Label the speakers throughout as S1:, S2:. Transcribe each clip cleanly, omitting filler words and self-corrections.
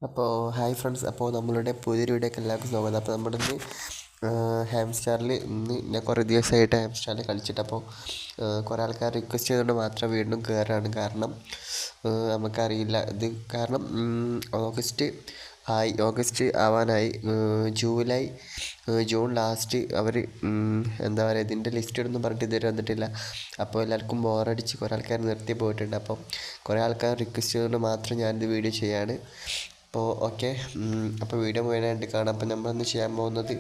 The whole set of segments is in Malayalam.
S1: അപ്പോൾ ഹായ് ഫ്രണ്ട്സ്, അപ്പോൾ നമ്മളുടെ പുതിയൊരു വീഡിയോക്ക് എല്ലാവർക്കും സ്വാഗതം. അപ്പോൾ നമ്മുടെ ഇന്ന് ഹാംസ്റ്റാറിൽ ഞാൻ കുറേ ദിവസമായിട്ട് ഹാംസ്റ്റാറിൽ കളിച്ചിട്ട്, അപ്പോൾ കുറേ ആൾക്കാർ റിക്വസ്റ്റ് ചെയ്തുകൊണ്ട് മാത്രം വീണ്ടും കയറാണ്. കാരണം നമുക്കറിയില്ല ഇത് കാരണം ഓഗസ്റ്റ് ആവാനായി. ജൂൺ ലാസ്റ്റ് അവർ എന്താ പറയുക, ഇതിൻ്റെ ലിസ്റ്റ് ഒന്നും പറഞ്ഞിട്ട് ഇതുവരെ വന്നിട്ടില്ല. അപ്പോൾ എല്ലാവർക്കും ബോറടിച്ച് കുറേ ആൾക്കാർ നിർത്തി പോയിട്ടുണ്ട്. അപ്പം കുറേ ആൾക്കാർ റിക്വസ്റ്റ് ചെയ്തുകൊണ്ട് മാത്രം ഞാനിത് വീഡിയോ ചെയ്യാണ്. അപ്പോൾ ഓക്കെ, അപ്പോൾ വീഡിയോ മുഴുവനായിട്ട് കാണാം. അപ്പോൾ നമ്മളിന്ന് ചെയ്യാൻ പോകുന്നത്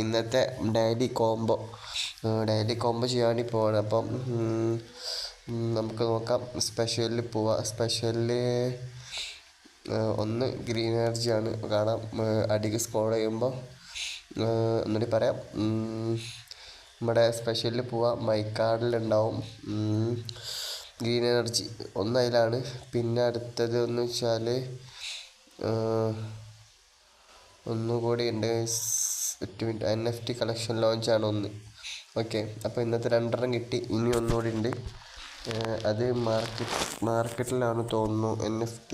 S1: ഇന്നത്തെ ഡെയിലി കോംബോ ചെയ്യാൻ വേണ്ടി പോവാണ്. അപ്പം നമുക്ക് നോക്കാം. സ്പെഷ്യലിൽ പോവാം. സ്പെഷ്യലിൽ ഒന്ന് ഗ്രീൻ എനർജിയാണ് കാണാം. അടിക്ക് സ്കോർ ചെയ്യുമ്പോൾ ഒന്നുകൂടി പറയാം. നമ്മുടെ സ്പെഷ്യലിൽ പോവാം. മൈ കാർഡിലുണ്ടാവും ഗ്രീൻ എനർജി അതിലാണ്. പിന്നെ അടുത്തത് എന്ന് വെച്ചാൽ ഒന്നുകൂടി ഉണ്ട്. NFT കളക്ഷൻ ലോഞ്ചാണ് ഒന്ന്. ഓക്കെ, അപ്പോൾ ഇന്നത്തെ 2 കിട്ടി. ഇനി ഒന്നുകൂടി ഉണ്ട്. അത് മാർക്കറ്റിലാണ് തോന്നുന്നു. NFT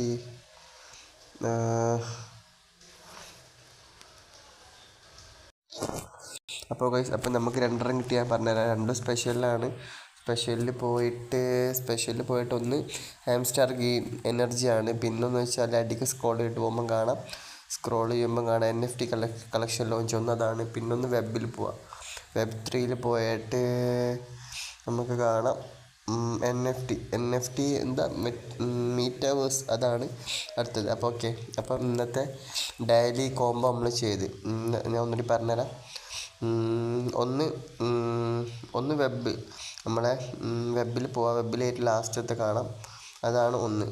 S1: അപ്പോൾ ഗൈസ്, അപ്പോൾ നമുക്ക് 2 കിട്ടി. ഞാൻ പറഞ്ഞുതരാം. 2 സ്പെഷ്യലിലാണ്. സ്പെഷ്യലിൽ പോയിട്ട് ഒന്ന് ഹാംസ്റ്റാർ ഗെയിം എനർജിയാണ്. പിന്നൊന്ന് വെച്ചാൽ അടിക്ക് സ്ക്രോൾ ചെയ്യുമ്പോൾ കാണാം NFT കളക്ഷൻ ലോഞ്ച് അതാണ്. പിന്നൊന്ന് വെബിൽ പോവാം. വെബ് 3 പോയിട്ട് നമുക്ക് കാണാം NFT എന്താ മീറ്റാവേഴ്സ്, അതാണ് അടുത്തത്. അപ്പോൾ ഓക്കെ, അപ്പം ഇന്നത്തെ ഡെയിലി കോംബോ നമ്മൾ ചെയ്ത് ഞാൻ ഒന്നുകൂടി പറഞ്ഞുതരാം. ഒന്ന് നമ്മളെ വെബിൽ പോവാം. വെബിലായിട്ട് ലാസ്റ്റത്തെ കാണാം, അതാണ് ഒന്ന്.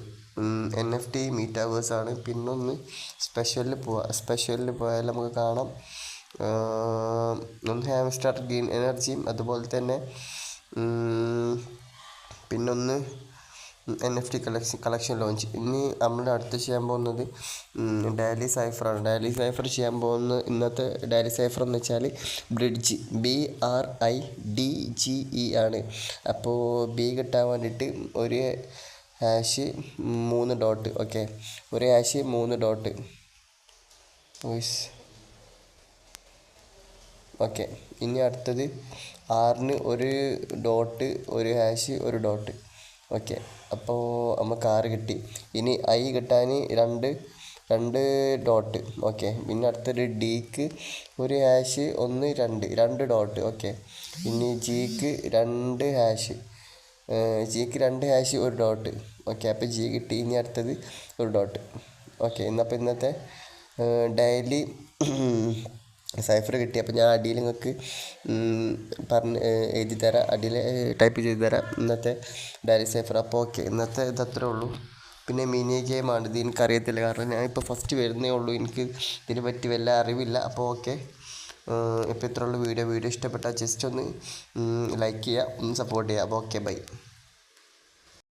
S1: NFT മീറ്റാവേഴ്സ് ആണ്. പിന്നൊന്ന് സ്പെഷ്യലിൽ പോയാൽ നമുക്ക് കാണാം ഒന്ന് ഹാംസ്റ്റാർ ഗ്രീൻ എനർജിയും, അതുപോലെ തന്നെ പിന്നൊന്ന് NFT കളക്ഷൻ ലോഞ്ച്. ഇനി നമ്മൾ അടുത്ത് ചെയ്യാൻ പോകുന്നത് ഡെയിലി സൈഫറാണ്. ഡെയിലി സൈഫർ ചെയ്യാൻ പോകുന്ന ഇന്നത്തെ ഡെയിലി സൈഫർ എന്ന് വെച്ചാൽ ബ്രിഡ്ജ്, BRIDGE ആണ്. അപ്പോൾ B കിട്ടാൻ വേണ്ടിയിട്ട് ഒരു ഹാഷ് 3 ഡോട്ട്. ഓക്കെ, ഒരു ഹാഷ് 3 ഡോട്ട്. ഓക്കെ, ഇനി അടുത്തത് Rന് ഒരു ഡോട്ട്, ഒരു ഹാഷ്, ഒരു ഡോട്ട്. ഓക്കെ, അപ്പോൾ നമുക്ക് 6 കിട്ടി. ഇനി I കിട്ടാൻ രണ്ട് ഡോട്ട്. ഓക്കെ, പിന്നെ അടുത്തൊരു Dക്ക് ഒരു ഹാഷ് 1 2 ഡോട്ട്. ഓക്കെ, ഇനി Gക്ക് 2 ഹാഷ്, ഒരു ഡോട്ട്. ഓക്കെ, അപ്പോൾ G കിട്ടി. ഇനി അടുത്തത് ഒരു ഡോട്ട്. ഓക്കെ, ഇന്നത്തെ ഡെയിലി സൈഫർ കിട്ടി. അപ്പോൾ ഞാൻ അടിയിൽ നിങ്ങൾക്ക് എഴുതി തരാം, അടിയിൽ ടൈപ്പ് ചെയ്ത് തരാം ഇന്നത്തെ ഡെയിലി സൈഫർ. അപ്പോൾ ഓക്കെ, ഇന്നത്തെ ഇതത്രേ ഉള്ളൂ. പിന്നെ മിനി ഗെയിമാണ്. ഇത് എനിക്കറിയത്തില്ല, കാരണം ഞാൻ ഇപ്പോൾ ഫസ്റ്റ് വരുന്നേ ഉള്ളൂ. എനിക്ക് ഇതിനെ പറ്റി വല്ല അറിവില്ല. അപ്പോൾ ഓക്കെ, ഇപ്പോൾ ഇത്രയുള്ള വീഡിയോ ഇഷ്ടപ്പെട്ടാൽ ജസ്റ്റ് ഒന്ന് ലൈക്ക് ചെയ്യുക, ഒന്ന് സപ്പോർട്ട് ചെയ്യുക. അപ്പോൾ ഓക്കെ, ബൈ.